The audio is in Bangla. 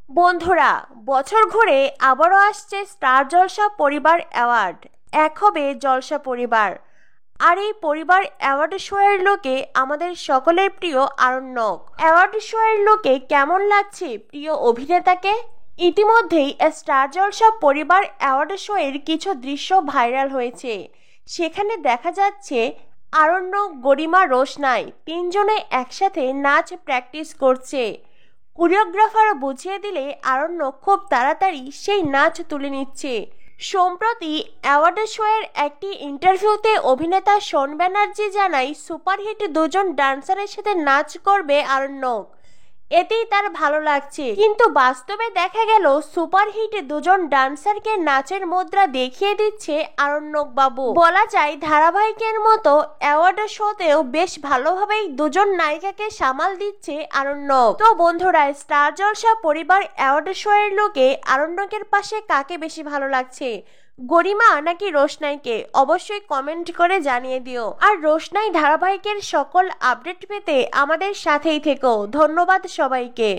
বন্ধুরা, বছর ঘুরে আবারও আসছে স্টার জলসা পরিবার অ্যাওয়ার্ড। এক হবে জলসা পরিবার। আর এই পরিবার অ্যাওয়ার্ড শো এর লোকে আমাদের সকলের প্রিয় আরণ্যক। অ্যাওয়ার্ড শো এর লোকে কেমন লাগছে প্রিয় অভিনেতাকে? ইতিমধ্যেই স্টার জলসা পরিবার অ্যাওয়ার্ড শো এর কিছু দৃশ্য ভাইরাল হয়েছে। সেখানে দেখা যাচ্ছে আরণ্যক, গরিমা, রোশনাই তিনজনে একসাথে নাচ প্র্যাকটিস করছে। কোরিওগ্রাফার বুঝিয়ে দিলে আরণ্যক খুব তাড়াতাড়ি সেই নাচ তুলে নিচ্ছে। সম্প্রতি অ্যাওয়ার্ড শো এর একটি ইন্টারভিউতে অভিনেতা শোন ব্যানার্জি জানায় সুপারহিট দুজন ডান্সারের সাথে নাচ করবে আরণ্যক। এতেই তার ভালো লাগছে, কিন্তু বাস্তবে দেখা গেল সুপারহিট দুজন ডান্সারকে নাচের মুদ্রা দেখিয়ে দিচ্ছে আরণ্যক বাবু। বলা যায় ধারাবাহিকের মতো অ্যাওয়ার্ড শোতেও বেশ ভালোভাবেই দুজন নায়িকাকে সামাল দিচ্ছে আরণ্যক। তো বন্ধুরা, স্টার জলসা পরিবার অ্যাওয়ার্ড শো এর লোকে আরণ্যকের পাশে কাকে বেশি ভালো লাগছে, গরিমা নাকি রোশনাইকে? অবশ্যই কমেন্ট করে জানিয়ে দিও। আর রোশনাই ধারাবাহিকের সকল আপডেট পেতে আমাদের সাথেই থেকো। ধন্যবাদ সবাইকে।